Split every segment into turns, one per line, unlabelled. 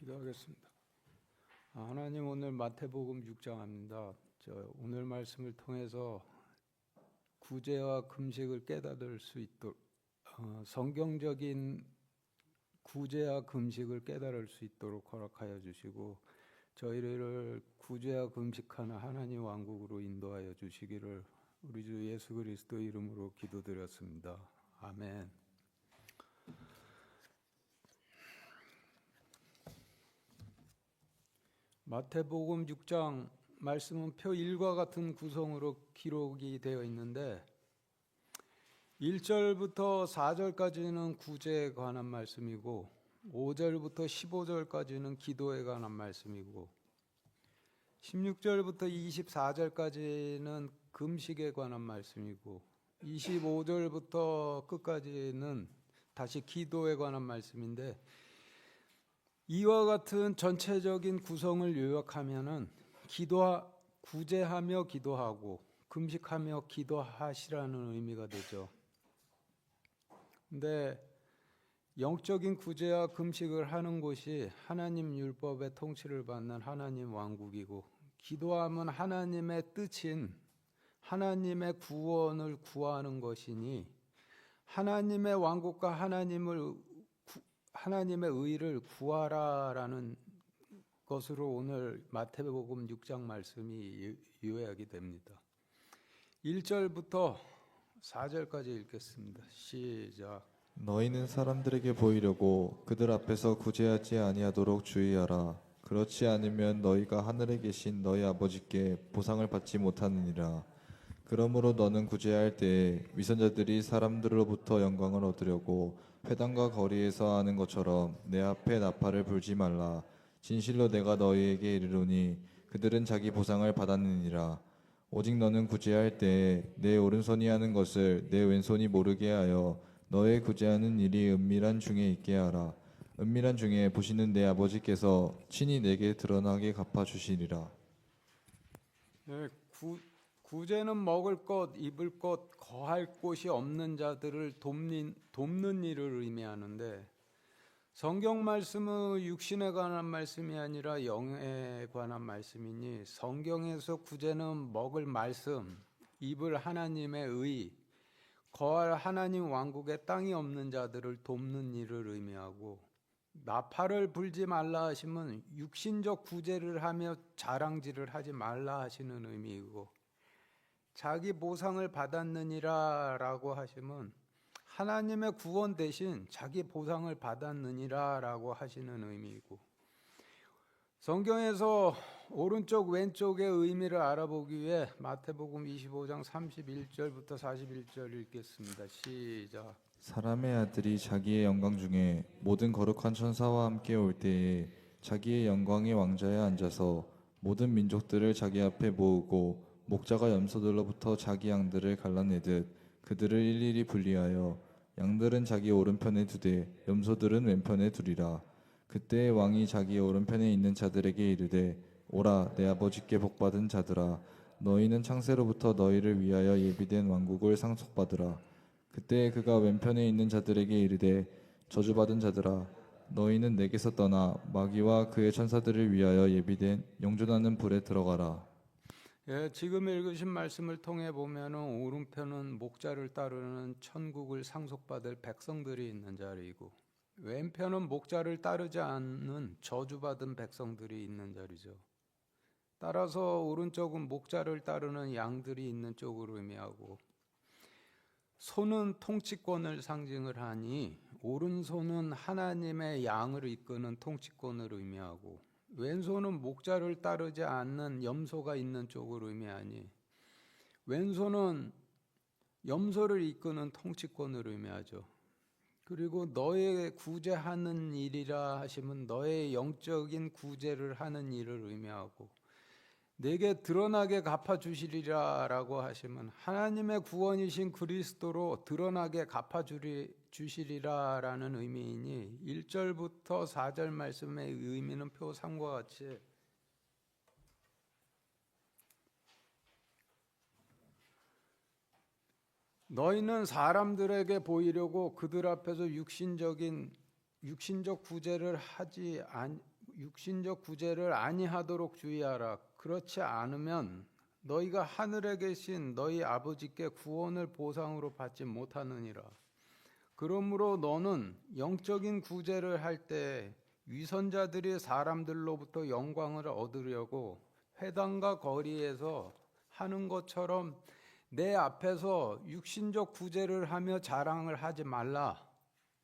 기도하겠습니다. 하나님, 오늘 마태복음 6장입니다. 오늘 말씀을 통해서 구제와 금식을 깨달을 수 있도록 성경적인 구제와 금식을 깨달을 수 있도록 허락하여 주시고, 저희를 구제와 금식하는 하나님 왕국으로 인도하여 주시기를 우리 주 예수 그리스도 이름으로 기도드렸습니다. 아멘. 마태복음 6장 말씀은 표 1과 같은 구성으로 기록이 되어 있는데 1절부터 4절까지는 구제에 관한 말씀이고 5절부터 15절까지는 기도에 관한 말씀이고 16절부터 24절까지는 금식에 관한 말씀이고 25절부터 끝까지는 다시 기도에 관한 말씀인데, 이와 같은 전체적인 구성을 요약하면은 구제하며 기도하고 금식하며 기도하시라는 의미가 되죠. 근데 영적인 구제와 금식을 하는 곳이 하나님 율법의 통치를 받는 하나님 왕국이고, 기도하면 하나님의 뜻인 하나님의 구원을 구하는 것이니 하나님의 왕국과 하나님의 의를 구하라라는 것으로 오늘 마태복음 6장 말씀이 요약이 됩니다. 1절부터 4절까지 읽겠습니다. 시작.
너희는 사람들에게 보이려고 그들 앞에서 구제하지 아니하도록 주의하라. 그렇지 않으면 너희가 하늘에 계신 너희 아버지께 보상을 받지 못하느니라. 그러므로 너는 구제할 때에 위선자들이 사람들로부터 영광을 얻으려고 회당과 거리에서 하는 것처럼 내 앞에 나팔을 불지 말라. 진실로 내가 너희에게 이르노니 그들은 자기 보상을 받았느니라. 오직 너는 구제할 때에 내 오른손이 하는 것을 내 왼손이 모르게 하여 너의 구제하는 일이 은밀한 중에 있게 하라. 은밀한 중에 보시는 내 아버지께서 친히 내게 드러나게 갚아주시리라.
네, 구제는 먹을 것, 입을 것, 거할 곳이 없는 자들을 돕는 일을 의미하는데, 성경 말씀은 육신에 관한 말씀이 아니라 영에 관한 말씀이니 성경에서 구제는 먹을 말씀, 입을 하나님의 의, 거할 하나님 왕국의 땅이 없는 자들을 돕는 일을 의미하고, 나팔을 불지 말라 하시면 육신적 구제를 하며 자랑질을 하지 말라 하시는 의미이고, 자기 보상을 받았느니라 라고 하시면 하나님의 구원 대신 자기 보상을 받았느니라 라고 하시는 의미이고, 성경에서 오른쪽 왼쪽의 의미를 알아보기 위해 마태복음 25장 31절부터 41절 읽겠습니다. 시작.
사람의 아들이 자기의 영광 중에 모든 거룩한 천사와 함께 올 때에 자기의 영광의 왕좌에 앉아서 모든 민족들을 자기 앞에 모으고 목자가 염소들로부터 자기 양들을 갈라내듯 그들을 일일이 분리하여 양들은 자기 오른편에 두되 염소들은 왼편에 두리라. 그때 왕이 자기 오른편에 있는 자들에게 이르되 오라 내 아버지께 복받은 자들아, 너희는 창세로부터 너희를 위하여 예비된 왕국을 상속받으라. 그때 그가 왼편에 있는 자들에게 이르되 저주받은 자들아, 너희는 내게서 떠나 마귀와 그의 천사들을 위하여 예비된 영존하는 불에 들어가라.
지금 읽으신 말씀을 통해 보면은 오른편은 목자를 따르는 천국을 상속받을 백성들이 있는 자리이고, 왼편은 목자를 따르지 않는 저주받은 백성들이 있는 자리죠. 따라서 오른쪽은 목자를 따르는 양들이 있는 쪽으로 의미하고, 손은 통치권을 상징을 하니 오른손은 하나님의 양을 이끄는 통치권을 의미하고, 왼손은 목자를 따르지 않는 염소가 있는 쪽을 의미하니 왼손은 염소를 이끄는 통치권을 의미하죠. 그리고 너의 구제하는 일이라 하시면 너의 영적인 구제를 하는 일을 의미하고, 내게 드러나게 갚아주시리라 라고 하시면 하나님의 구원이신 그리스도로 드러나게 갚아주시리라 라는 의미이니 1절부터 4절 말씀의 의미는 표 3과 같이 너희는 사람들에게 보이려고 그들 앞에서 육신적 구제를 육신적 구제를 아니하도록 주의하라. 그렇지 않으면 너희가 하늘에 계신 너희 아버지께 구원을 보상으로 받지 못하느니라. 그러므로 너는 영적인 구제를 할 때 위선자들이 사람들로부터 영광을 얻으려고 회당과 거리에서 하는 것처럼 내 앞에서 육신적 구제를 하며 자랑을 하지 말라.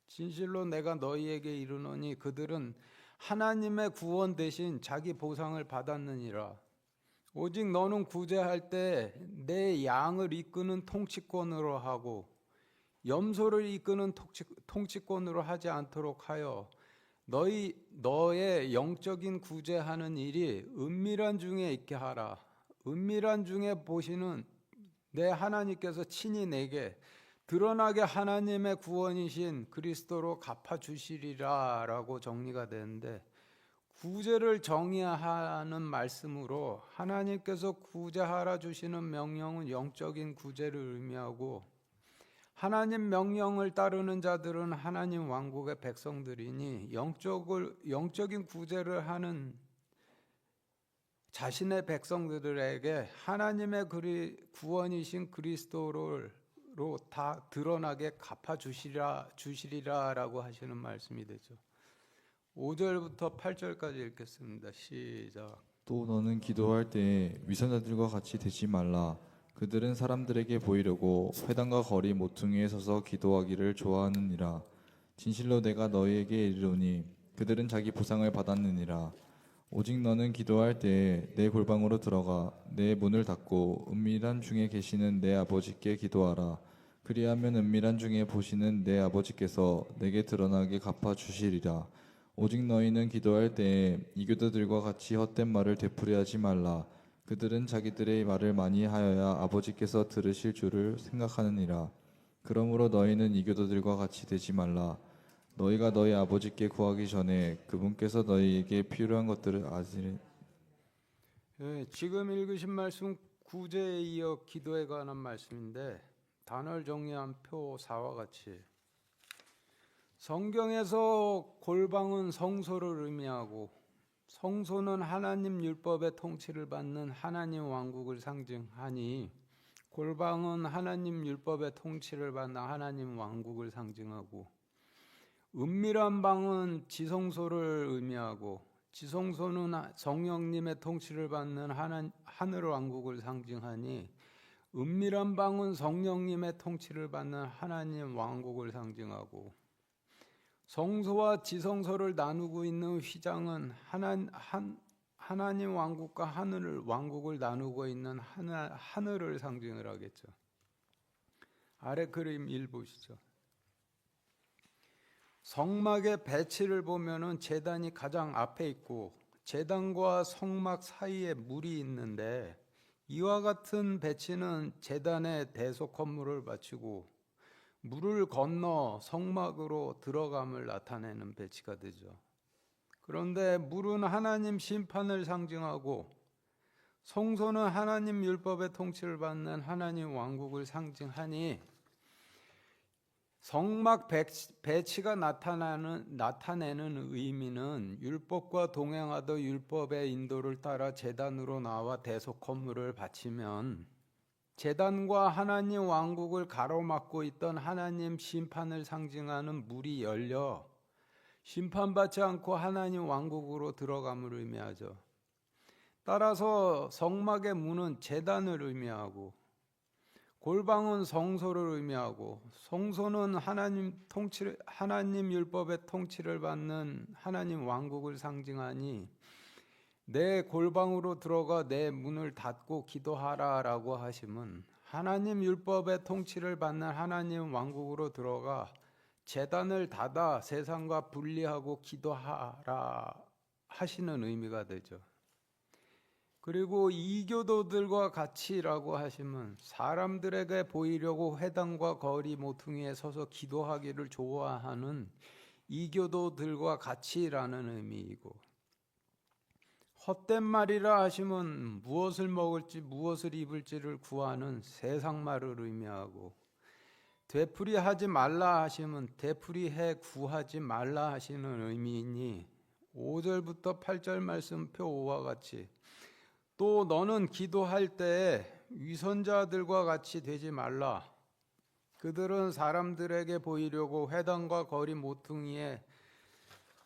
진실로 내가 너희에게 이르노니 그들은 하나님의 구원 대신 자기 보상을 받았느니라. 오직 너는 구제할 때 내 양을 이끄는 통치권으로 하고 염소를 이끄는 통치권으로 하지 않도록 하여 너의 영적인 구제하는 일이 은밀한 중에 있게 하라. 은밀한 중에 보시는 내 하나님께서 친히 내게 드러나게 하나님의 구원이신 그리스도로 갚아주시리라 라고 정리가 되는데, 구제를 정의하는 말씀으로 하나님께서 구제하라 주시는 명령은 영적인 구제를 의미하고, 하나님 명령을 따르는 자들은 하나님 왕국의 백성들이니 영적인 구제를 하는 자신의 백성들에게 하나님의 구원이신 그리스도로 다 드러나게 갚아주시리라라고 하시는 말씀이 되죠. 5절부터 8절까지 읽겠습니다. 시작.
또 너는 기도할 때 위선자들과 같이 되지 말라. 그들은 사람들에게 보이려고 회당과 거리 모퉁이에 서서 기도하기를 좋아하느니라. 진실로 내가 너희에게 이르노니 그들은 자기 보상을 받았느니라. 오직 너는 기도할 때 내 골방으로 들어가 내 문을 닫고 은밀한 중에 계시는 내 아버지께 기도하라. 그리하면 은밀한 중에 보시는 내 아버지께서 내게 드러나게 갚아주시리라. 오직 너희는 기도할 때에 이교도들과 같이 헛된 말을 되풀이하지 말라. 그들은 자기들의 말을 많이 하여야 아버지께서 들으실 줄을 생각하느니라. 그러므로 너희는 이교도들과 같이 되지 말라. 너희가 너희 아버지께 구하기 전에 그분께서 너희에게 필요한 것들을 아시리.
지금 읽으신 말씀 구제에 이어 기도에 관한 말씀인데, 단어를 정리한 표 4와 같이 성경에서 골방은 성소를 의미하고, 성소는 하나님 율법의 통치를 받는 하나님 왕국을 상징하니, 골방은 하나님 율법의 통치를 받는 하나님 왕국을 상징하고, 은밀한 방은 지성소를 의미하고, 지성소는 성령님의 통치를 받는 하늘 왕국을 상징하니, 은밀한 방은 성령님의 통치를 받는 하나님 왕국을 상징하고, 성소와 지성소를 나누고 있는 휘장은 하나님 왕국과 하늘 왕국을 나누고 있는 하늘을 상징을 하겠죠. 아래 그림 1 보시죠. 성막의 배치를 보면은 제단이 가장 앞에 있고 제단과 성막 사이에 물이 있는데, 이와 같은 배치는 제단의 대속 헌물을 바치고 물을 건너 성막으로 들어감을 나타내는 배치가 되죠. 그런데 물은 하나님 심판을 상징하고 성소는 하나님 율법의 통치를 받는 하나님 왕국을 상징하니, 성막 배치가 나타내는 의미는 율법과 동행하던 율법의 인도를 따라 제단으로 나와 대속 헌물을 바치면 제단과 하나님 왕국을 가로막고 있던 하나님 심판을 상징하는 물이 열려 심판받지 않고 하나님 왕국으로 들어감을 의미하죠. 따라서 성막의 문은 제단을 의미하고, 골방은 성소를 의미하고, 성소는 하나님 율법의 통치를 받는 하나님 왕국을 상징하니, 내 골방으로 들어가 내 문을 닫고 기도하라라고 하심은 하나님 율법의 통치를 받는 하나님 왕국으로 들어가 제단을 닫아 세상과 분리하고 기도하라 하시는 의미가 되죠. 그리고 이교도들과 같이라고 하시면 사람들에게 보이려고 회당과 거리 모퉁이에 서서 기도하기를 좋아하는 이교도들과 같이라는 의미이고, 헛된 말이라 하시면 무엇을 먹을지 무엇을 입을지를 구하는 세상 말을 의미하고, 되풀이하지 말라 하시면 되풀이해 구하지 말라 하시는 의미이니, 5절부터 8절 말씀표 5와 같이 또 너는 기도할 때 위선자들과 같이 되지 말라. 그들은 사람들에게 보이려고 회당과 거리 모퉁이에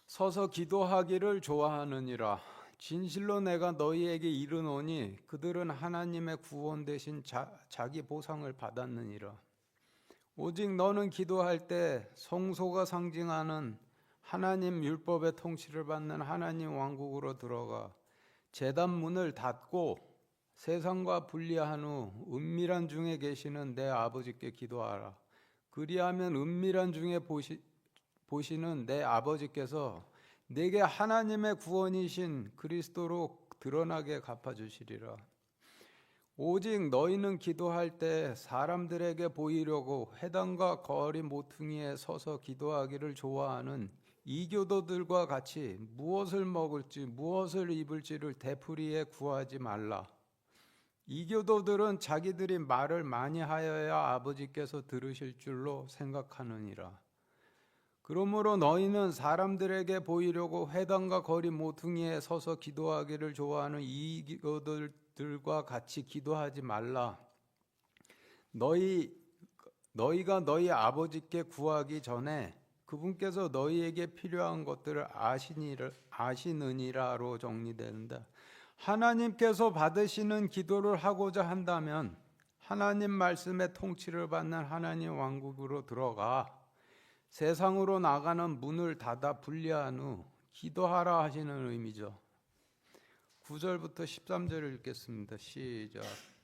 서서 기도하기를 좋아하느니라. 진실로 내가 너희에게 이르노니 그들은 하나님의 구원 대신 자기 보상을 받았느니라. 오직 너는 기도할 때 성소가 상징하는 하나님 율법의 통치를 받는 하나님 왕국으로 들어가 제단 문을 닫고 세상과 분리한 후 은밀한 중에 계시는 내 아버지께 기도하라. 그리하면 은밀한 중에 보시는 내 아버지께서 내게 하나님의 구원이신 그리스도로 드러나게 갚아주시리라. 오직 너희는 기도할 때 사람들에게 보이려고 회당과 거리 모퉁이에 서서 기도하기를 좋아하는 이교도들과 같이 무엇을 먹을지 무엇을 입을지를 되풀이해 구하지 말라. 이교도들은 자기들이 말을 많이 하여야 아버지께서 들으실 줄로 생각하느니라. 그러므로 너희는 사람들에게 보이려고 회당과 거리 모퉁이에 서서 기도하기를 좋아하는 이교도들과 같이 기도하지 말라. 너희가 너희 아버지께 구하기 전에 그분께서 너희에게 필요한 것들을 아시느니라로 정리되는데, 하나님께서 받으시는 기도를 하고자 한다면 하나님 말씀의 통치를 받는 하나님 왕국으로 들어가 세상으로 나가는 문을 닫아 분리한 후 기도하라 하시는 의미죠. 9절부터 13절을 읽겠습니다. 시작.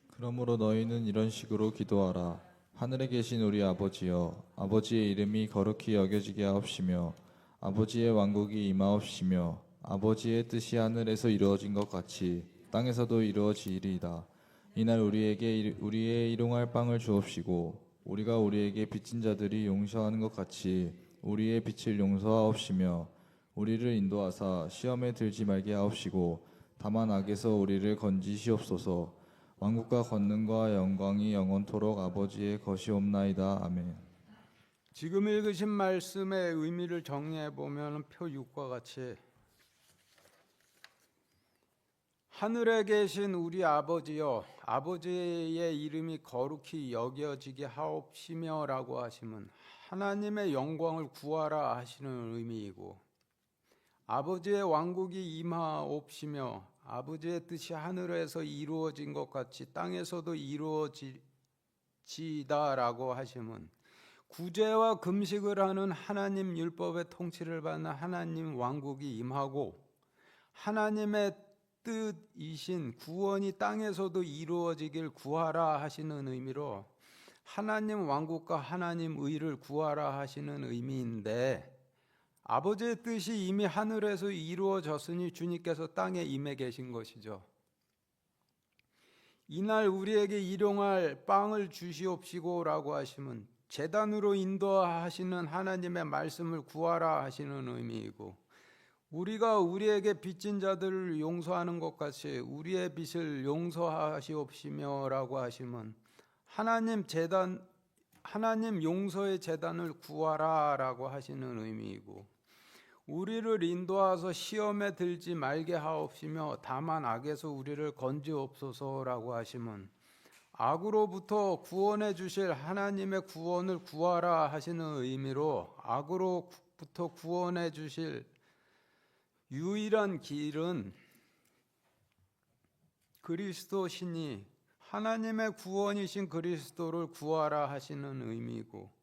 그러므로 너희는 이런 식으로 기도하라. 하늘에 계신 우리 아버지여, 아버지의 이름이 거룩히 여겨지게 하옵시며 아버지의 왕국이 임하옵시며 아버지의 뜻이 하늘에서 이루어진 것 같이 땅에서도 이루어지리이다. 이날 우리에게 우리의 일용할 빵을 주옵시고 우리가 우리에게 빚진 자들이 용서하는 것 같이 우리의 빚을 용서하옵시며 우리를 인도하사 시험에 들지 말게 하옵시고 다만 악에서 우리를 건지시옵소서. 왕국과 권능과 영광이 영원토록 아버지의 것이옵나이다. 아멘.
지금 읽으신 말씀의 의미를 정리해 보면 표 6과 같이 하늘에 계신 우리 아버지여, 아버지의 이름이 거룩히 여겨지게 하옵시며라고 하시면 하나님의 영광을 구하라 하시는 의미이고, 아버지의 왕국이 임하옵시며 아버지의 뜻이 하늘에서 이루어진 것 같이 땅에서도 이루어지다라고 하시면 구제와 금식을 하는 하나님 율법의 통치를 받는 하나님 왕국이 임하고 하나님의 뜻이신 구원이 땅에서도 이루어지길 구하라 하시는 의미로 하나님 왕국과 하나님 의를 구하라 하시는 의미인데, 아버지의 뜻이 이미 하늘에서 이루어졌으니 주님께서 땅에 임해 계신 것이죠. 이날 우리에게 일용할 빵을 주시옵시고라고 하시면 제단으로 인도하시는 하나님의 말씀을 구하라 하시는 의미이고, 우리가 우리에게 빚진 자들을 용서하는 것 같이 우리의 빚을 용서하시옵시며라고 하시면 하나님 용서의 제단을 구하라라고 하시는 의미이고, 우리를 인도하서 시험에 들지 말게 하옵시며 다만 악에서 우리를 건지옵소서라고 하시면 악으로부터 구원해 주실 하나님의 구원을 구하라 하시는 의미로 악으로부터 구원해 주실 유일한 길은 그리스도시니 하나님의 구원이신 그리스도를 구하라 하시는 의미이고,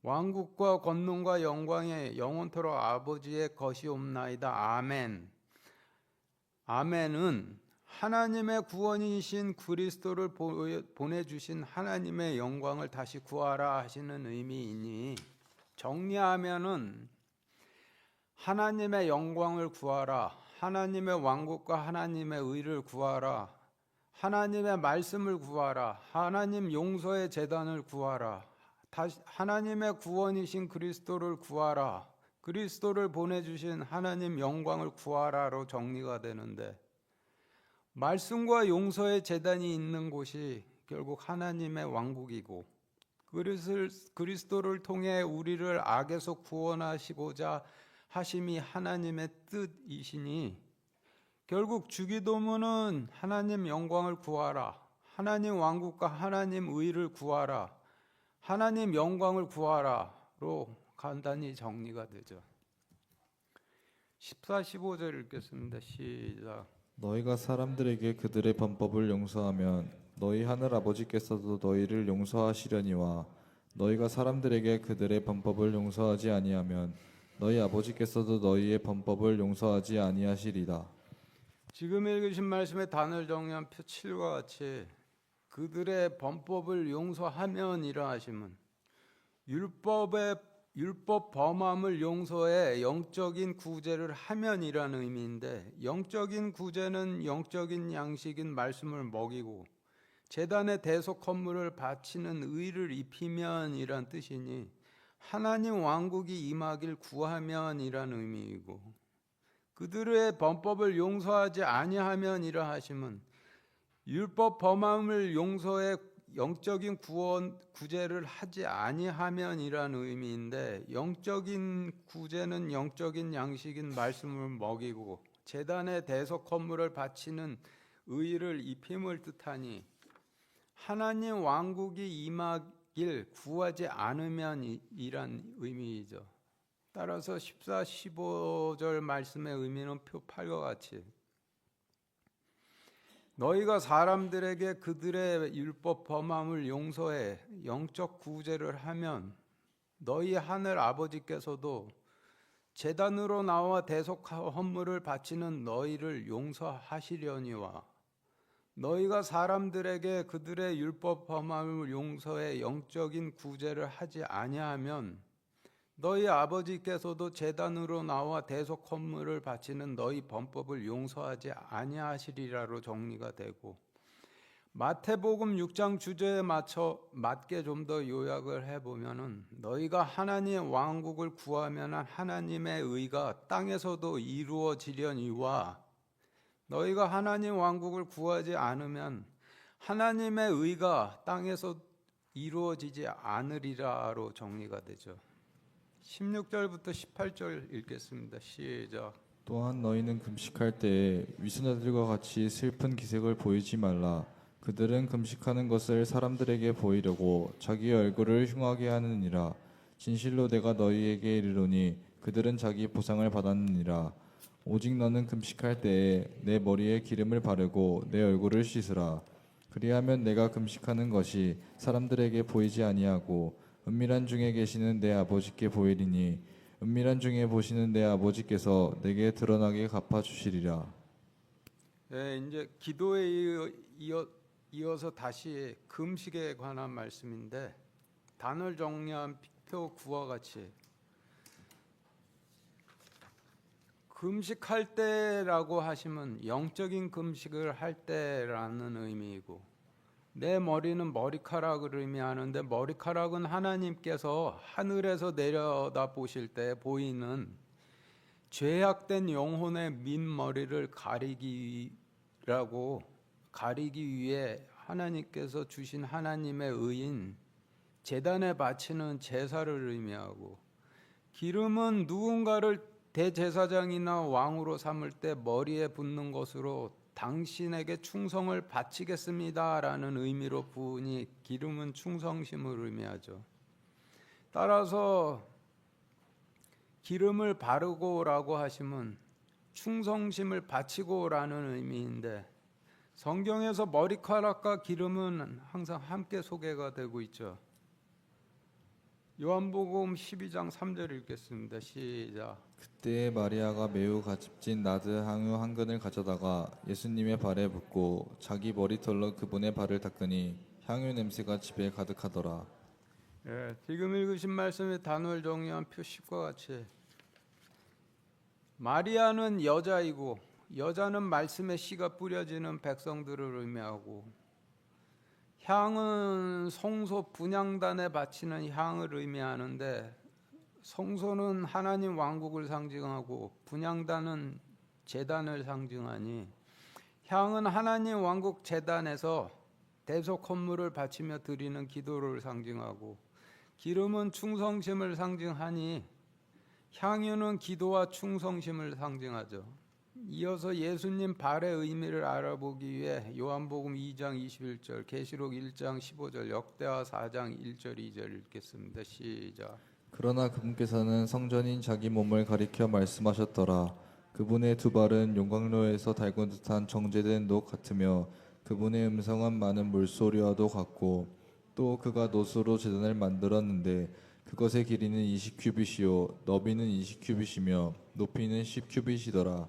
왕국과 권능과 영광의 영원토록 아버지의 것이옵나이다. 아멘. 아멘은 하나님의 구원이신 그리스도를 보내주신 하나님의 영광을 다시 구하라 하시는 의미이니, 정리하면은 하나님의 영광을 구하라, 하나님의 왕국과 하나님의 의를 구하라, 하나님의 말씀을 구하라, 하나님 용서의 제단을 구하라, 하나님의 구원이신 그리스도를 구하라, 그리스도를 보내주신 하나님 영광을 구하라로 정리가 되는데, 말씀과 용서의 제단이 있는 곳이 결국 하나님의 왕국이고, 그리스도를 통해 우리를 악에서 구원하시고자 하심이 하나님의 뜻이시니 결국 주기도문은 하나님 영광을 구하라, 하나님 왕국과 하나님 의를 구하라, 하나님 영광을 구하라로 간단히 정리가 되죠. 14, 15절 읽겠습니다. 시작.
너희가 사람들에게 그들의 범법을 용서하면 너희 하늘 아버지께서도 너희를 용서하시려니와 너희가 사람들에게 그들의 범법을 용서하지 아니하면 너희 아버지께서도 너희의 범법을 용서하지 아니하시리라.
지금 읽으신 말씀의 단어를 정리한 표 7과 같이 그들의 범법을 용서하면이라 하시면 율법 범함을 용서해 영적인 구제를 하면이라는 의미인데, 영적인 구제는 영적인 양식인 말씀을 먹이고 제단에 대속 헌물을 바치는 의를 입히면이란 뜻이니 하나님 왕국이 임하길 구하면이라는 의미이고, 그들의 범법을 용서하지 아니하면이라 하시면 율법 범함을 용서해 영적인 구제를 하지 아니하면이라는 의미인데, 영적인 구제는 영적인 양식인 말씀을 먹이고 제단에 대속 헌물을 바치는 의를 입힘을 뜻하니 하나님 왕국이 임하길 구하지 않으면이란 의미이죠. 따라서 14, 15절 말씀의 의미는 표 8과 같이 너희가 사람들에게 그들의 율법 범함을 용서해 영적 구제를 하면 너희 하늘 아버지께서도 제단으로 나와 대속 헌물을 바치는 너희를 용서하시려니와 너희가 사람들에게 그들의 율법 범함을 용서해 영적인 구제를 하지 아니하면 너희 아버지께서도 제단으로 나와 대속 헌물을 바치는 너희 범법을 용서하지 아니하시리라로 정리가 되고, 마태복음 6장 주제에 맞게 좀 더 요약을 해보면은 너희가 하나님의 왕국을 구하면 하나님의 의가 땅에서도 이루어지려니와 너희가 하나님 왕국을 구하지 않으면 하나님의 의가 땅에서 이루어지지 않으리라로 정리가 되죠. 16절부터 18절 읽겠습니다. 시작.
또한 너희는 금식할 때에 위선자들과 같이 슬픈 기색을 보이지 말라. 그들은 금식하는 것을 사람들에게 보이려고 자기 얼굴을 흉하게 하느니라. 진실로 내가 너희에게 이르노니 그들은 자기 보상을 받았느니라. 오직 너는 금식할 때에 내 머리에 기름을 바르고 내 얼굴을 씻으라. 그리하면 내가 금식하는 것이 사람들에게 보이지 아니하고 은밀한 중에 계시는 내 아버지께 보이리니 은밀한 중에 보시는 내 아버지께서 내게 드러나게 갚아주시리라.
네, 이제 기도에 이어서 다시 금식에 관한 말씀인데, 단을 정리한 표 9와 같이 금식할 때라고 하시면 영적인 금식을 할 때라는 의미이고, 내 머리는 머리카락을 의미하는데 머리카락은 하나님께서 하늘에서 내려다 보실 때 보이는 죄악된 영혼의 민머리를 가리기 위해 하나님께서 주신 하나님의 의인 제단에 바치는 제사를 의미하고, 기름은 누군가를 대제사장이나 왕으로 삼을 때 머리에 붓는 것으로 당신에게 충성을 바치겠습니다라는 의미로 부으니 기름은 충성심을 의미하죠. 따라서 기름을 바르고라고 하시면 충성심을 바치고라는 의미인데, 성경에서 머리카락과 기름은 항상 함께 소개가 되고 있죠. 요한복음 12장 3절 읽겠습니다. 시작.
그때 마리아가 매우 가집진 나드 향유 한 근을 가져다가 예수님의 발에 붓고 자기 머리털로 그분의 발을 닦으니 향유 냄새가 집에 가득하더라.
예, 지금 읽으신 말씀의 단어를 정리한 표 10과 같이 마리아는 여자이고, 여자는 말씀의 씨가 뿌려지는 백성들을 의미하고, 향은 성소 분향단에 바치는 향을 의미하는데, 성소는 하나님 왕국을 상징하고 분향단은 제단을 상징하니 향은 하나님 왕국 제단에서 대속 헌물을 바치며 드리는 기도를 상징하고, 기름은 충성심을 상징하니 향유는 기도와 충성심을 상징하죠. 이어서 예수님 발의 의미를 알아보기 위해 요한복음 2장 21절, 계시록 1장 15절, 역대하 4장 1절 2절 읽겠습니다. 시작.
그러나 그분께서는 성전인 자기 몸을 가리켜 말씀하셨더라. 그분의 두 발은 용광로에서 달군 듯한 정제된 녹 같으며 그분의 음성은 많은 물소리와도 같고 또 그가 노수로 제단을 만들었는데 그것의 길이는 20규빗이요 너비는 20규빗이며 높이는 10규빗이더라.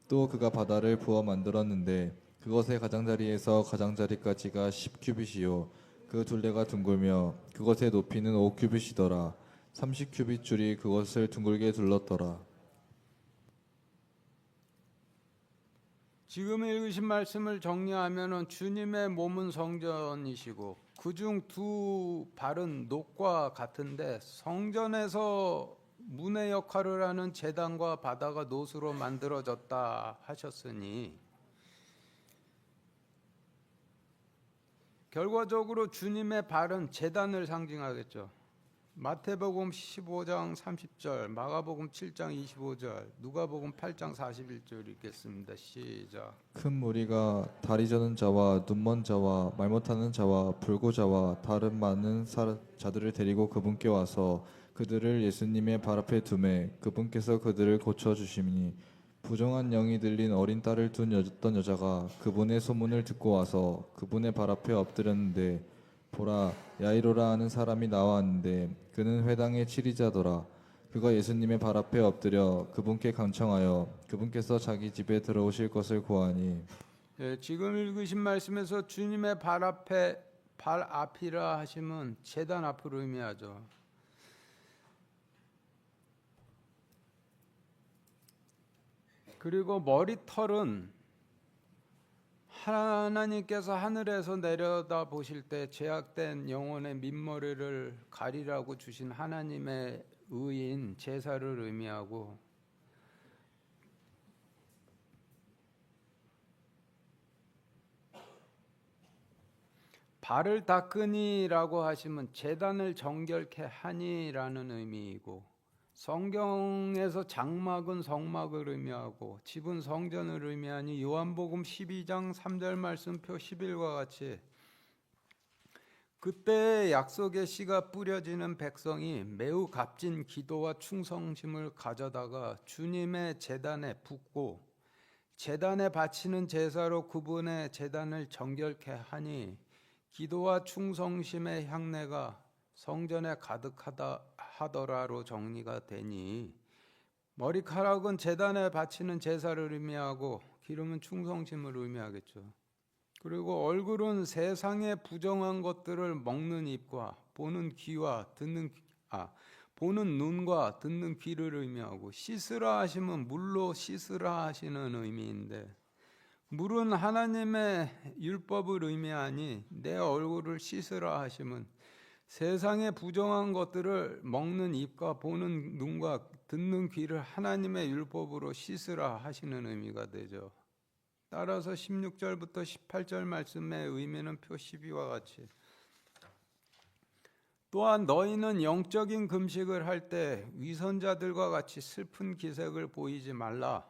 또 그가 바다를 부어 만들었는데 그것의 가장자리에서 가장자리까지가 10규빗이요 그 둘레가 둥글며 그것의 높이는 5규빗이더라. 30규빗 줄이 그것을 둥글게 둘렀더라.
지금 읽으신 말씀을 정리하면은 주님의 몸은 성전이시고 그중 두 발은 녹과 같은데 성전에서 문의 역할을 하는 제단과 바다가 노수로 만들어졌다 하셨으니 결과적으로 주님의 발은 제단을 상징하겠죠. 마태복음 15장 30절, 마가복음 7장 25절, 누가복음 8장 41절 읽겠습니다. 시작.
큰 무리가 다리 저는 자와 눈먼 자와 말 못하는 자와 불구자와 다른 많은 자들을 데리고 그분께 와서 그들을 예수님의 발 앞에 두매 그분께서 그들을 고쳐 주시니 부정한 영이 들린 어린 딸을 둔 어떤 여자가 그분의 소문을 듣고 와서 그분의 발 앞에 엎드렸는데 보라 야이로라 하는 사람이 나왔는데 그는 회당의 치리자더라. 그가 예수님의 발 앞에 엎드려 그분께 간청하여 그분께서 자기 집에 들어오실 것을 구하니
지금 읽으신 말씀에서 주님의 발 앞이라 하시면 제단 앞을 의미하죠. 그리고 머리털은 하나님께서 하늘에서 내려다 보실 때 죄악된 영혼의 민머리를 가리라고 주신 하나님의 의인 제사를 의미하고 발을 닦으니라고 하시면 제단을 정결케 하니라는 의미이고 성경에서 장막은 성막을 의미하고 집은 성전을 의미하니 요한복음 12장 3절 말씀표 11과 같이 그때 약속의 씨가 뿌려지는 백성이 매우 값진 기도와 충성심을 가져다가 주님의 제단에 붓고 제단에 바치는 제사로 그분의 제단을 정결케 하니 기도와 충성심의 향내가 성전에 가득하다 하더라로 정리가 되니 머리카락은 제단에 바치는 제사를 의미하고 기름은 충성심을 의미하겠죠. 그리고 얼굴은 세상의 부정한 것들을 먹는 입과 보는 눈과 듣는 귀를 의미하고 씻으라 하시면 물로 씻으라 하시는 의미인데 물은 하나님의 율법을 의미하니 내 얼굴을 씻으라 하시면 세상의 부정한 것들을 먹는 입과 보는 눈과 듣는 귀를 하나님의 율법으로 씻으라 하시는 의미가 되죠. 따라서 16절부터 18절 말씀의 의미는 표 12와 같이 또한 너희는 영적인 금식을 할 때 위선자들과 같이 슬픈 기색을 보이지 말라.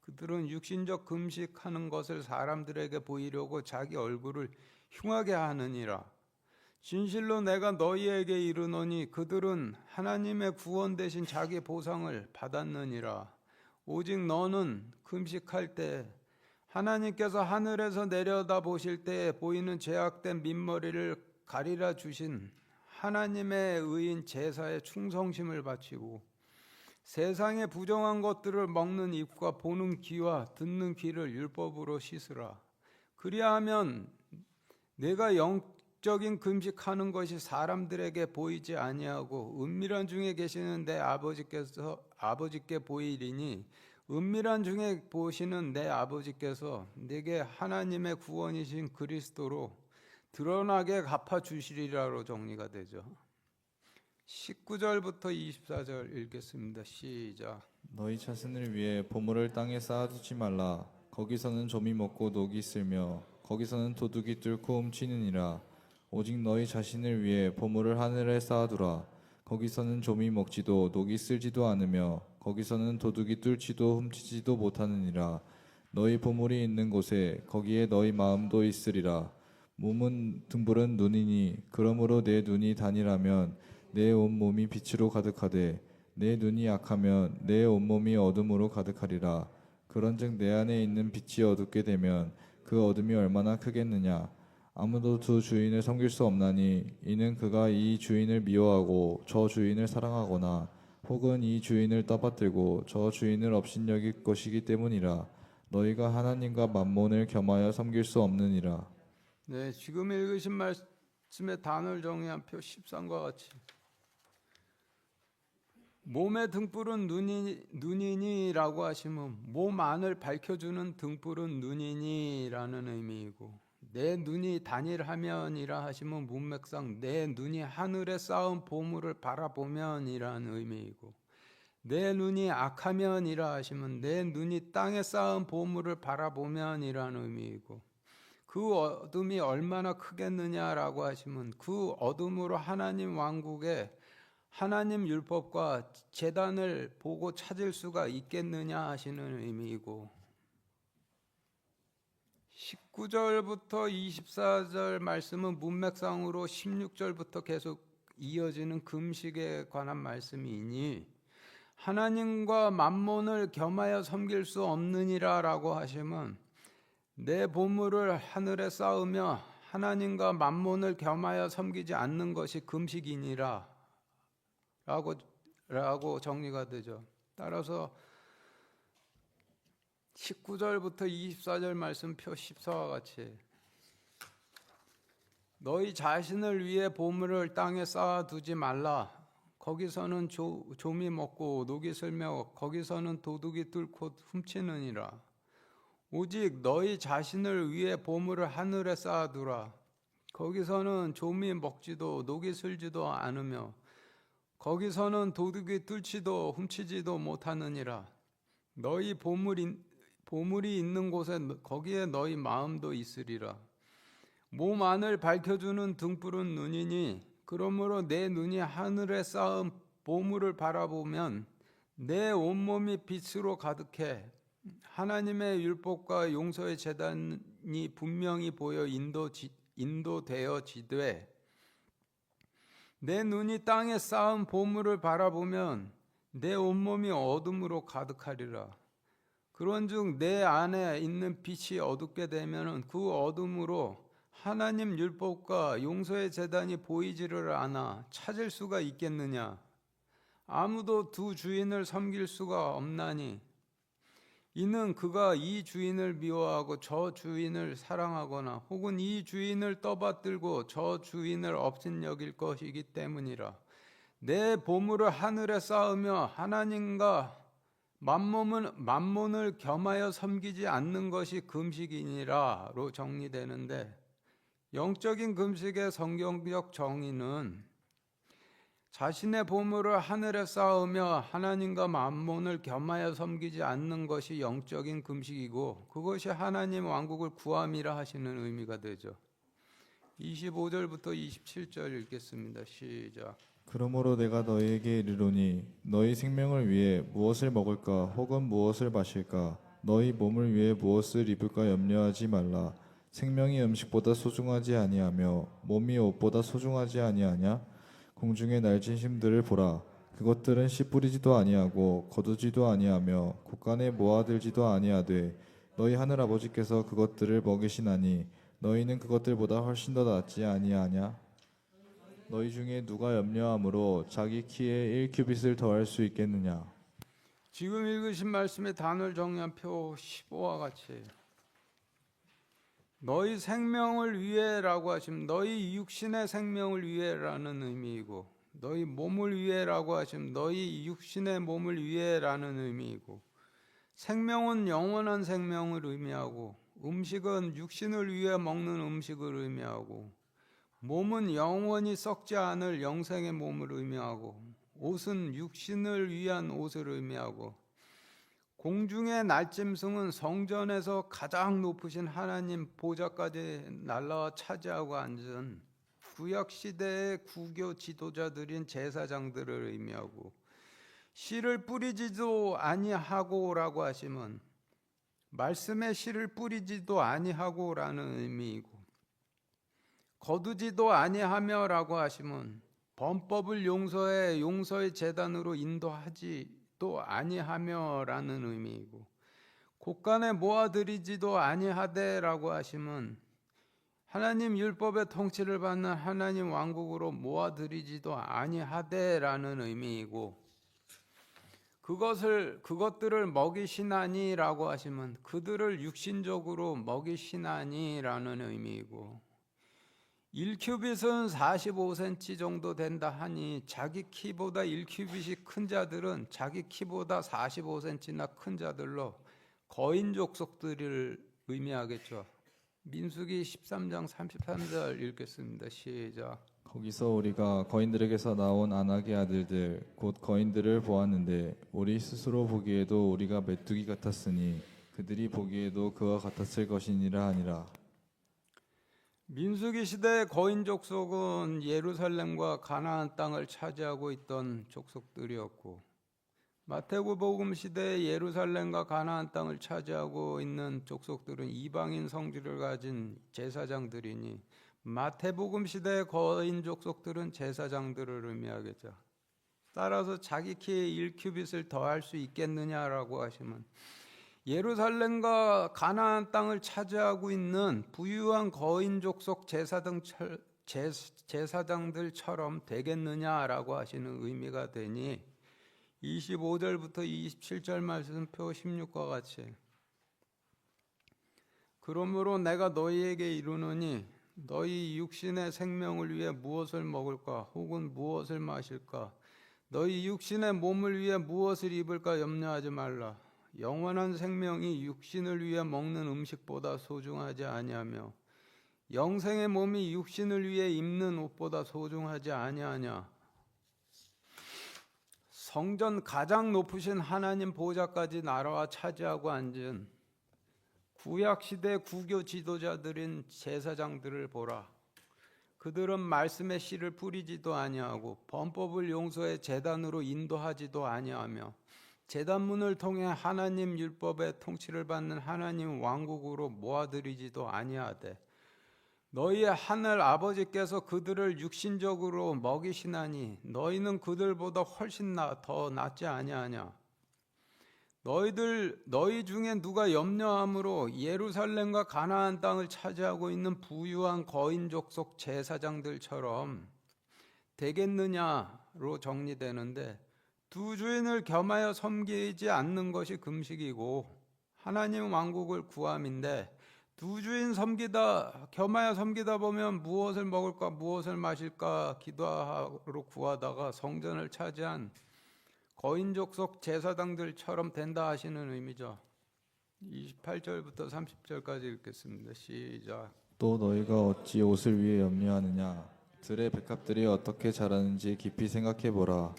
그들은 육신적 금식하는 것을 사람들에게 보이려고 자기 얼굴을 흉하게 하느니라. 진실로 내가 너희에게 이르노니 그들은 하나님의 구원 대신 자기 보상을 받았느니라. 오직 너는 금식할 때 하나님께서 하늘에서 내려다 보실 때에 보이는 죄악된 민머리를 가리라 주신 하나님의 의인 제사에 충성심을 바치고 세상의 부정한 것들을 먹는 입과 보는 귀와 듣는 귀를 율법으로 씻으라. 그리하면 내가 영적인 금식하는 것이 사람들에게 보이지 아니하고 은밀한 중에 계시는 내 아버지께 보이리니 은밀한 중에 보시는 내 아버지께서 내게 하나님의 구원이신 그리스도로 드러나게 갚아주시리라로 정리가 되죠. 19절부터 24절 읽겠습니다. 시작.
너희 자신을 위해 보물을 땅에 쌓아두지 말라. 거기서는 좀이 먹고 녹이 쓸며 거기서는 도둑이 뚫고 훔치느니라. 오직 너희 자신을 위해 보물을 하늘에 쌓아두라. 거기서는 좀이 먹지도 녹이 쓸지도 않으며 거기서는 도둑이 뚫지도 훔치지도 못하느니라. 너희 보물이 있는 곳에 거기에 너희 마음도 있으리라. 몸은 등불은 눈이니 그러므로 내 눈이 단일하면 내 온몸이 빛으로 가득하되 내 눈이 약하면 내 온몸이 어둠으로 가득하리라. 그런즉 내 안에 있는 빛이 어둡게 되면 그 어둠이 얼마나 크겠느냐. 아무도 두 주인을 섬길 수 없나니 이는 그가 이 주인을 미워하고 저 주인을 사랑하거나 혹은 이 주인을 떠받들고 저 주인을 업신여길 것이기 때문이라. 너희가 하나님과 만몬을 겸하여 섬길 수 없느니라.
네, 지금 읽으신 말씀의 단어를 정리한 표 13과 같이 몸의 등불은 눈이니라고 하시면 몸 안을 밝혀주는 등불은 눈이니라는 의미이고, 내 눈이 단일하면이라 하시면 문맥상 내 눈이 하늘에 쌓은 보물을 바라보면이라는 의미이고, 내 눈이 악하면이라 하시면 내 눈이 땅에 쌓은 보물을 바라보면이라는 의미이고, 그 어둠이 얼마나 크겠느냐라고 하시면 그 어둠으로 하나님 왕국의 하나님 율법과 제단을 보고 찾을 수가 있겠느냐 하시는 의미이고, 19절부터 24절 말씀은 문맥상으로 16절부터 계속 이어지는 금식에 관한 말씀이니 하나님과 만몬을 겸하여 섬길 수 없느니라 라고 하시면 내 보물을 하늘에 쌓으며 하나님과 만몬을 겸하여 섬기지 않는 것이 금식이니라 라고 정리가 되죠. 따라서 19절부터 24절 말씀 표 14와 같이 너희 자신을 위해 보물을 땅에 쌓아두지 말라. 거기서는 좀이 먹고 녹이 슬며 거기서는 도둑이 뚫고 훔치느니라. 오직 너희 자신을 위해 보물을 하늘에 쌓아두라. 거기서는 좀이 먹지도 녹이 슬지도 않으며 거기서는 도둑이 뚫지도 훔치지도 못하느니라. 너희 보물이 있는 곳에 거기에 너희 마음도 있으리라. 몸 안을 밝혀주는 등불은 눈이니 그러므로 내 눈이 하늘에 쌓은 보물을 바라보면 내 온몸이 빛으로 가득해 하나님의 율법과 용서의 제단이 분명히 보여 인도되어지되 내 눈이 땅에 쌓은 보물을 바라보면 내 온몸이 어둠으로 가득하리라. 그런즉 내 안에 있는 빛이 어둡게 되면 그 어둠으로 하나님 율법과 용서의 제단이 보이지를 않아 찾을 수가 있겠느냐. 아무도 두 주인을 섬길 수가 없나니 이는 그가 이 주인을 미워하고 저 주인을 사랑하거나 혹은 이 주인을 떠받들고 저 주인을 업신여길 것이기 때문이라. 내 보물을 하늘에 쌓으며 하나님과 만몬을 겸하여 섬기지 않는 것이 금식이니라로 정리되는데, 영적인 금식의 성경적 정의는 자신의 보물을 하늘에 쌓으며 하나님과 만몬을 겸하여 섬기지 않는 것이 영적인 금식이고 그것이 하나님 왕국을 구함이라 하시는 의미가 되죠. 25절부터 27절 읽겠습니다. 시작.
그러므로 내가 너희에게 이르노니 너희 생명을 위해 무엇을 먹을까 혹은 무엇을 마실까 너희 몸을 위해 무엇을 입을까 염려하지 말라. 생명이 음식보다 소중하지 아니하며 몸이 옷보다 소중하지 아니하냐. 공중의 날진 심들을 보라. 그것들은 씨 뿌리지도 아니하고 거두지도 아니하며 곳간에 모아들지도 아니하되 너희 하늘 아버지께서 그것들을 먹이시나니 너희는 그것들보다 훨씬 더 낫지 아니하냐. 너희 중에 누가 염려함으로 자기 키에 1규빗을 더할 수 있겠느냐.
지금 읽으신 말씀의 단어를 정리한 표 15와 같이 너희 생명을 위해라고 하시면 너희 육신의 생명을 위해라는 의미이고, 너희 몸을 위해라고 하시면 너희 육신의 몸을 위해라는 의미이고, 생명은 영원한 생명을 의미하고 음식은 육신을 위해 먹는 음식을 의미하고, 몸은 영원히 썩지 않을 영생의 몸을 의미하고, 옷은 육신을 위한 옷을 의미하고, 공중의 날짐승은 성전에서 가장 높으신 하나님 보좌까지 날라와 차지하고 앉은 구약 시대의 구교 지도자들인 제사장들을 의미하고, 씨를 뿌리지도 아니하고라고 하시면 말씀에 씨를 뿌리지도 아니하고라는 의미이고, 거두지도 아니하며라고 하시면 범법을 용서의 제단으로 인도하지도 아니하며라는 의미이고, 곳간에 모아들이지도 아니하되라고 하시면 하나님 율법의 통치를 받는 하나님 왕국으로 모아들이지도 아니하되라는 의미이고, 그것들을 먹이시나니라고 하시면 그들을 육신적으로 먹이시나니라는 의미이고, 1큐빗은 45cm 정도 된다 하니 자기 키보다 1큐빗이 큰 자들은 자기 키보다 45cm나 큰 자들로 거인 족속들을 의미하겠죠. 민수기 13장 33절 읽겠습니다. 시작.
거기서 우리가 거인들에게서 나온 아낙의 아들들 곧 거인들을 보았는데 우리 스스로 보기에도 우리가 메뚜기 같았으니 그들이 보기에도 그와 같았을 것이니라 하니라.
민수기 시대의 거인 족속은 예루살렘과 가나안 땅을 차지하고 있던 족속들이었고, 마태복음 시대의 예루살렘과 가나안 땅을 차지하고 있는 족속들은 이방인 성질을 가진 제사장들이니, 마태복음 시대의 거인 족속들은 제사장들을 의미하겠죠. 따라서 자기 키에 1큐빗을 더할 수 있겠느냐라고 하시면 예루살렘과 가나안 땅을 차지하고 있는 부유한 거인 족속 제사장들처럼 되겠느냐라고 하시는 의미가 되니, 25절부터 27절 말씀표 16과 같이, 그러므로 내가 너희에게 이르노니 너희 육신의 생명을 위해 무엇을 먹을까 혹은 무엇을 마실까, 너희 육신의 몸을 위해 무엇을 입을까 염려하지 말라. 영원한 생명이 육신을 위해 먹는 음식보다 소중하지 아니하며 영생의 몸이 육신을 위해 입는 옷보다 소중하지 아니하냐. 성전 가장 높으신 하나님 보좌까지 나라와 차지하고 앉은 구약시대 구교 지도자들인 제사장들을 보라. 그들은 말씀의 씨를 뿌리지도 아니하고 범법을 용서의 제단으로 인도하지도 아니하며 제단문을 통해 하나님 율법의 통치를 받는 하나님 왕국으로 모아들이지도 아니하되 너희의 하늘 아버지께서 그들을 육신적으로 먹이시나니 너희는 그들보다 훨씬 더 낫지 아니하냐. 너희 중에 누가 염려함으로 예루살렘과 가나안 땅을 차지하고 있는 부유한 거인 족속 제사장들처럼 되겠느냐로 정리되는데, 두 주인을 겸하여 섬기지 않는 것이 금식이고 하나님 왕국을 구함인데, 두 주인 겸하여 섬기다 보면 무엇을 먹을까 무엇을 마실까 기도하러 구하다가 성전을 차지한 거인 족속 제사장들처럼 된다 하시는 의미죠. 28절부터 30절까지 읽겠습니다. 시작.
또 너희가 어찌 옷을 위해 염려하느냐. 들의 백합들이 어떻게 자라는지 깊이 생각해보라.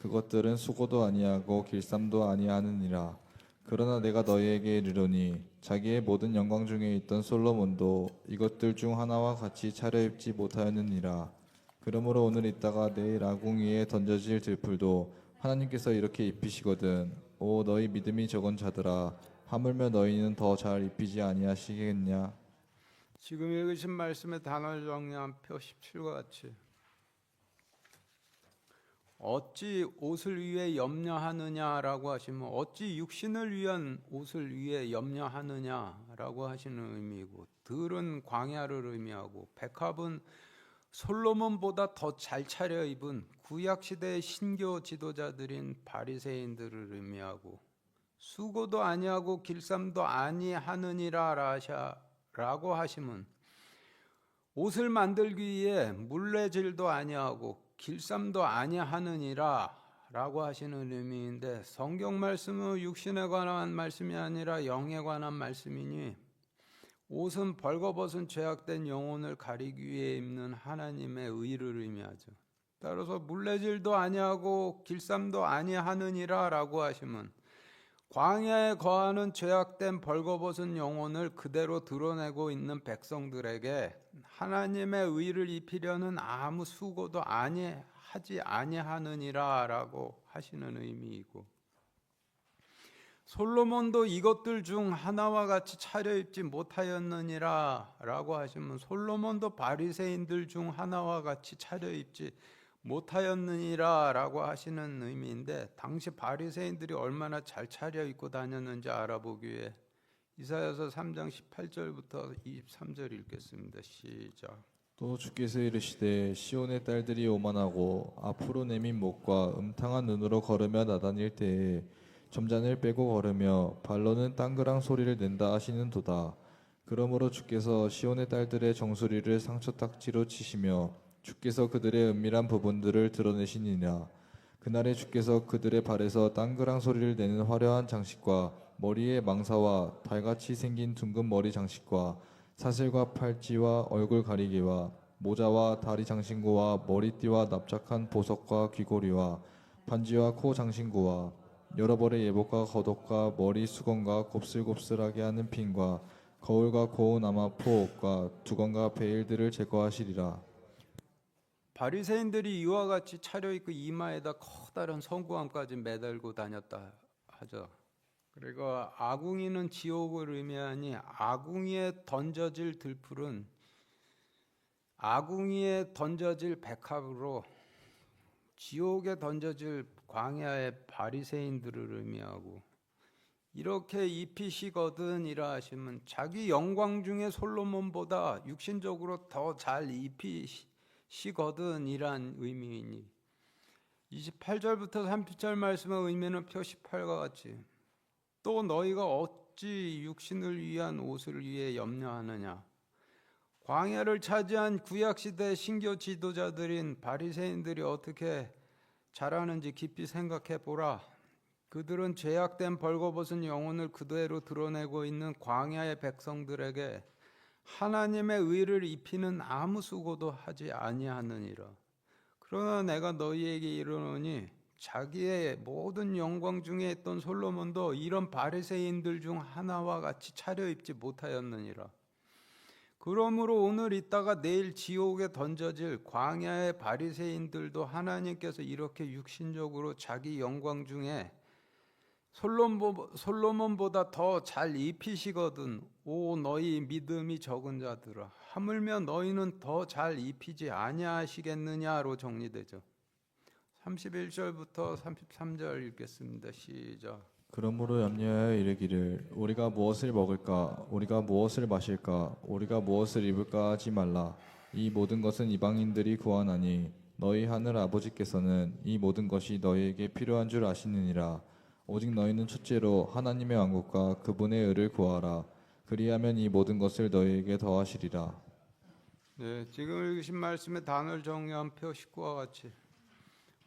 그것들은 수고도 아니하고 길쌈도 아니하느니라. 그러나 내가 너희에게 이르노니 자기의 모든 영광 중에 있던 솔로몬도 이것들 중 하나와 같이 차려입지 못하였느니라. 그러므로 오늘 있다가 내일 아궁 위에 던져질 들풀도 하나님께서 이렇게 입히시거든. 오 너희 믿음이 적은 자들아, 하물며 너희는 더 잘 입히지 아니하시겠냐.
지금 읽으신 말씀의 단어를 정리한 표 17과 같이, 어찌 옷을 위해 염려하느냐라고 하시면 어찌 육신을 위한 옷을 위해 염려하느냐라고 하시는 의미이고, 들은 광야를 의미하고 백합은 솔로몬보다 더 잘 차려입은 구약시대의 신교 지도자들인 바리새인들을 의미하고, 수고도 아니하고 길쌈도 아니하느니라 라고 하시면 옷을 만들기 위해 물레질도 아니하고 길쌈도 아니하느니라 라고 하시는 의미인데, 성경 말씀은 육신에 관한 말씀이 아니라 영에 관한 말씀이니, 옷은 벌거벗은 죄악된 영혼을 가리기 위해 입는 하나님의 의를 의미하죠. 따라서 물레질도 아니하고 길쌈도 아니하느니라 라고 하시면 광야에 거하는 죄악된 벌거벗은 영혼을 그대로 드러내고 있는 백성들에게 하나님의 의를 입히려는 아무 수고도 하지 아니하느니라라고 하시는 의미이고, 솔로몬도 이것들 중 하나와 같이 차려입지 못하였느니라라고 하시면, 솔로몬도 바리새인들 중 하나와 같이 차려입지 못하였느니라라고 하시는 의미인데, 당시 바리새인들이 얼마나 잘 차려입고 다녔는지 알아보기 위해 이사야서 3장 18절부터 23절 읽겠습니다. 시작.
또 주께서 이르시되 시온의 딸들이 오만하고 앞으로 내민 목과 음탕한 눈으로 걸으며 나다닐 때에 점잔을 빼고 걸으며 발로는 땅그랑 소리를 낸다 하시는도다. 그러므로 주께서 시온의 딸들의 정수리를 상처딱지로 치시며 주께서 그들의 은밀한 부분들을 드러내시니라. 그날에 주께서 그들의 발에서 땅그랑 소리를 내는 화려한 장식과 머리에 망사와 달같이 생긴 둥근 머리 장식과 사슬과 팔찌와 얼굴 가리개와 모자와 다리 장신구와 머리띠와 납작한 보석과 귀고리와 반지와 코 장신구와 여러 벌의 예복과 겉옷과 머리 수건과 곱슬곱슬하게 하는 핀과 거울과 고운 아마 포옷과 두건과 베일들을 제거하시리라.
바리새인들이 이와 같이 차려입고 이마에다 커다란 성구함까지 매달고 다녔다 하죠. 그리고 아궁이는 지옥을 의미하니, 아궁이에 던져질 들풀은 아궁이에 던져질 백합으로 지옥에 던져질 광야의 바리새인들을 의미하고, 이렇게 입히시거든이라 하시면 자기 영광 중에 솔로몬보다 육신적으로 더 잘 입히시거든이란 의미이니, 28절부터 30절 말씀의 의미는 표 18과 같이, 또 너희가 어찌 육신을 위한 옷을 위해 염려하느냐. 광야를 차지한 구약시대 신교 지도자들인 바리새인들이 어떻게 자라는지 깊이 생각해 보라. 그들은 죄악된 벌거벗은 영혼을 그대로 드러내고 있는 광야의 백성들에게 하나님의 의를 입히는 아무 수고도 하지 아니하느니라. 그러나 내가 너희에게 이르노니 자기의 모든 영광 중에 있던 솔로몬도 이런 바리새인들 중 하나와 같이 차려입지 못하였느니라. 그러므로 오늘 있다가 내일 지옥에 던져질 광야의 바리새인들도 하나님께서 이렇게 육신적으로 자기 영광 중에 솔로몬보다 더 잘 입히시거든. 오 너희 믿음이 적은 자들아, 하물며 너희는 더 잘 입히지 아니하시겠느냐로 정리되죠. 31절부터 33절 읽겠습니다. 시작.
그러므로 염려하여 이르기를 우리가 무엇을 먹을까, 우리가 무엇을 마실까, 우리가 무엇을 입을까 하지 말라. 이 모든 것은 이방인들이 구하나니 너희 하늘 아버지께서는 이 모든 것이 너희에게 필요한 줄 아시느니라. 오직 너희는 첫째로 하나님의 왕국과 그분의 의를 구하라. 그리하면 이 모든 것을 너희에게 더하시리라.
네, 지금 읽으신 말씀의 단어를 정리한 표 19와 같이,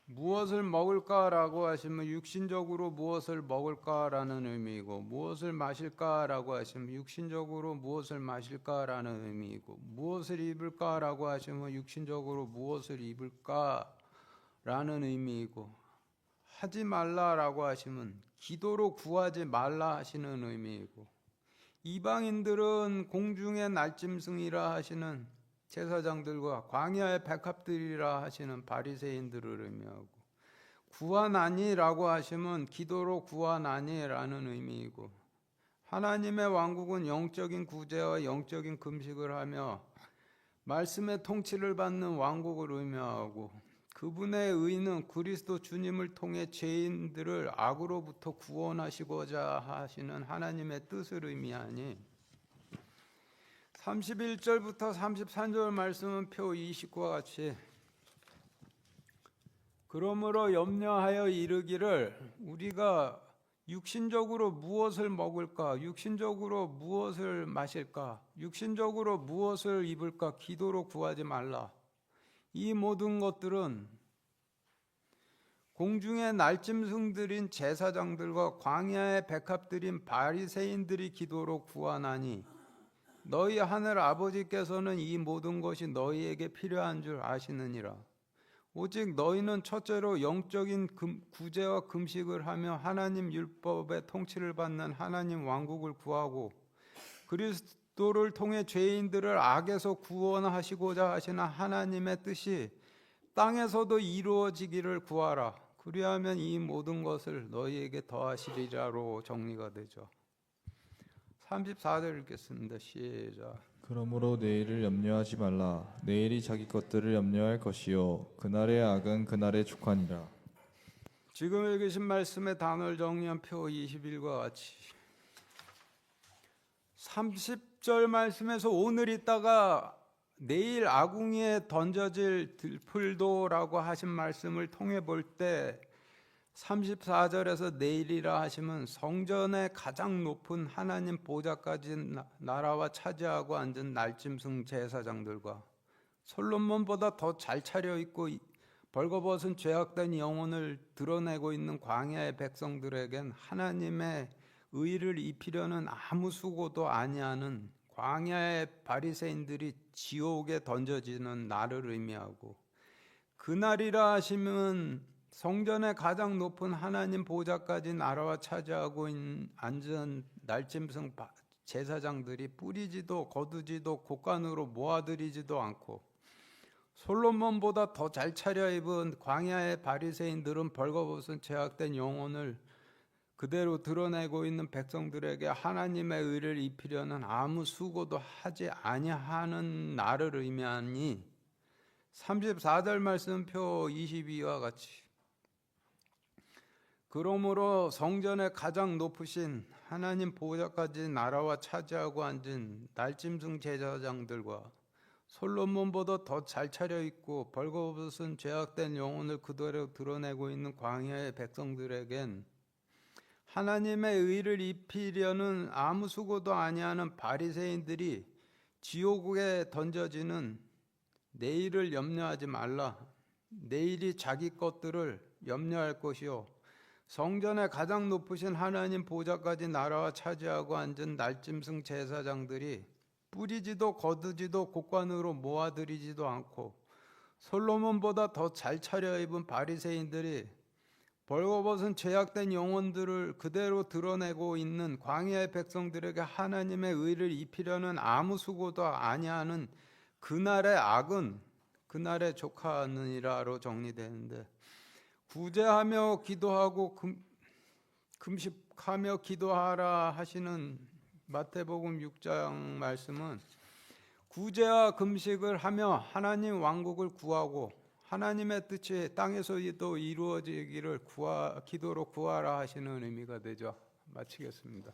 무엇을 먹을까라고 하시면 육신적으로 무엇을 먹을까라는 의미이고, 무엇을 마실까라고 하시면 육신적으로 무엇을 마실까라는 의미이고, 무엇을 입을까라고 하시면 육신적으로 무엇을 입을까라는 의미이고, 하지 말라라고 하시면 기도로 구하지 말라 하시는 의미이고, 이방인들은 공중의 날짐승이라 하시는 제사장들과 광야의 백합들이라 하시는 바리새인들을 의미하고, 구하나니라고 하시면 기도로 구하나니라는 의미이고, 하나님의 왕국은 영적인 구제와 영적인 금식을 하며 말씀의 통치를 받는 왕국을 의미하고, 그분의 의는 그리스도 주님을 통해 죄인들을 악으로부터 구원하시고자 하시는 하나님의 뜻을 의미하니, 31절부터 33절 말씀은 표 29와 같이, 그러므로 염려하여 이르기를 우리가 육신적으로 무엇을 먹을까, 육신적으로 무엇을 마실까, 육신적으로 무엇을 입을까 기도로 구하지 말라. 이 모든 것들은 공중의 날짐승들인 제사장들과 광야의 백합들인 바리새인들이 기도로 구하나니 너희 하늘 아버지께서는 이 모든 것이 너희에게 필요한 줄 아시느니라. 오직 너희는 첫째로 영적인 구제와 금식을 하며 하나님 율법의 통치를 받는 하나님 왕국을 구하고 그리스도를 통해 죄인들을 악에서 구원하시고자 하시는 하나님의 뜻이 땅에서도 이루어지기를 구하라. 그리하면 이 모든 것을 너희에게 더하시리라로 정리가 되죠. 34절 읽겠습니다. 시작.
그러므로 내일을 염려하지 말라. 내일이 자기 것들을 염려할 것이요 그날의 악은 그날의 족하니라.
지금 읽으신 말씀의 단어를 정리한 표 21과 같이 30절 말씀에서 오늘 있다가 내일 아궁이에 던져질 들풀도라고 하신 말씀을 통해 볼 때 34절에서 내일이라 하시면 성전의 가장 높은 하나님 보좌까지 나라와 차지하고 앉은 날짐승 제사장들과 솔로몬보다 더 잘 차려입고 벌거벗은 죄악된 영혼을 드러내고 있는 광야의 백성들에겐 하나님의 의를 입히려는 아무 수고도 아니하는 광야의 바리새인들이 지옥에 던져지는 날을 의미하고, 그날이라 하시면 성전의 가장 높은 하나님 보좌까지 나라와 차지하고 앉은 날짐승 제사장들이 뿌리지도 거두지도 곳간으로 모아들이지도 않고, 솔로몬보다 더 잘 차려입은 광야의 바리새인들은 벌거벗은 죄악된 영혼을 그대로 드러내고 있는 백성들에게 하나님의 의를 입히려는 아무 수고도 하지 아니하는 날을 의미하니 34절 말씀표 22와 같이 그러므로 성전의 가장 높으신 하나님 보좌까지 나라와 차지하고 앉은 날짐승 제사장들과 솔로몬보다 더 잘 차려입고 벌거벗은 죄악된 영혼을 그대로 드러내고 있는 광야의 백성들에겐 하나님의 의를 입히려는 아무 수고도 아니하는 바리새인들이 지옥에 던져지는 내일을 염려하지 말라. 내일이 자기 것들을 염려할 것이요 성전의 가장 높으신 하나님 보좌까지 나라와 차지하고 앉은 날짐승 제사장들이 뿌리지도 거두지도 곳간으로 모아들이지도 않고 솔로몬보다 더 잘 차려입은 바리새인들이 벌거벗은 죄악된 영혼들을 그대로 드러내고 있는 광야의 백성들에게 하나님의 의를 입히려는 아무 수고도 아니하는 그날의 악은 그날에 족하느니라로 정리되는데, 구제하며 기도하고 금식하며 기도하라 하시는 마태복음 6장 말씀은 구제와 금식을 하며 하나님 왕국을 구하고 하나님의 뜻이 땅에서도 이루어지기를 기도로 구하라 하시는 의미가 되죠. 마치겠습니다.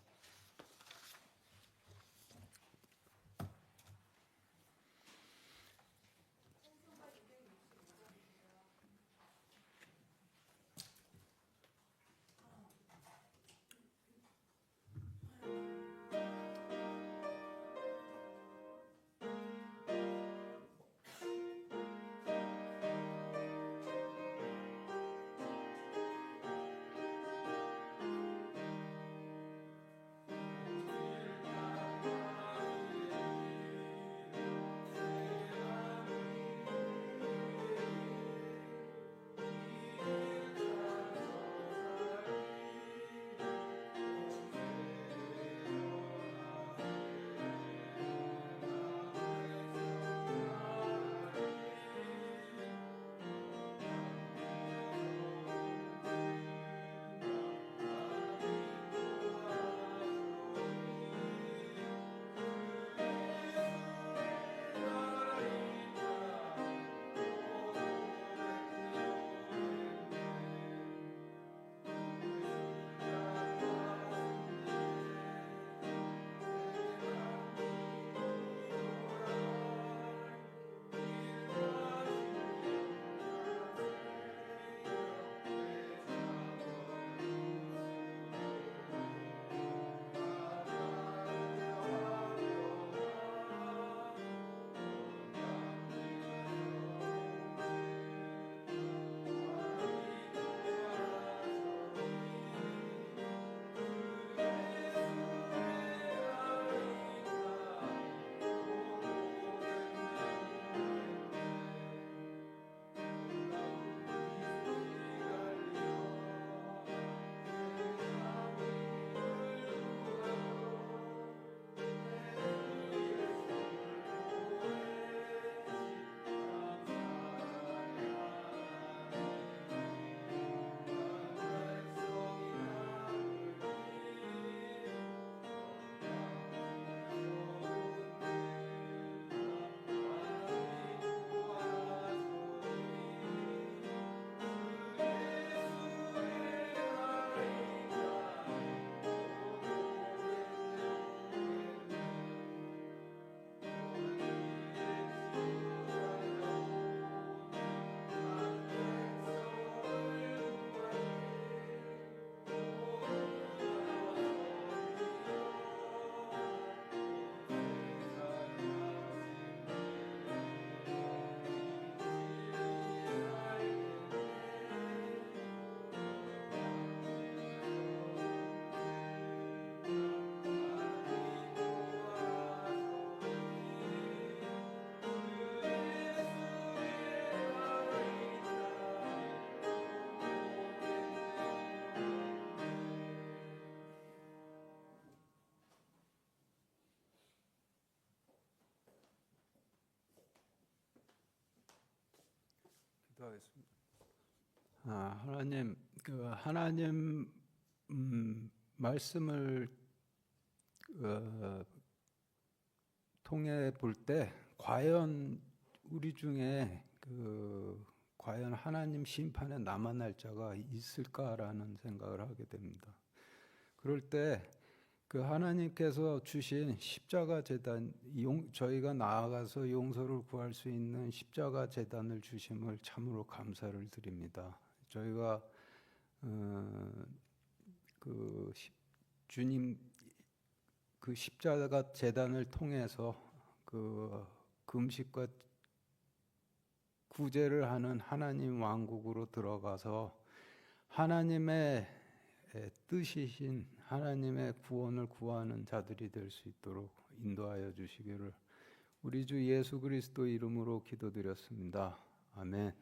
기도하겠습니다. 하나님, 하나님 말씀을 통해 볼 때 과연 우리 중에 과연 하나님 심판에 남아날 자가 있을까라는 생각을 하게 됩니다. 그럴 때 하나님께서 주신 십자가 제단, 저희가 나아가서 용서를 구할 수 있는 십자가 제단을 주심을 참으로 감사를 드립니다. 저희가 주님 십자가 제단을 통해서 금식과 구제를 하는 하나님 왕국으로 들어가서 하나님의 뜻이신 하나님의 구원을 구하는 자들이 될 수 있도록 인도하여 주시기를 우리 주 예수 그리스도 이름으로 기도드렸습니다. 아멘.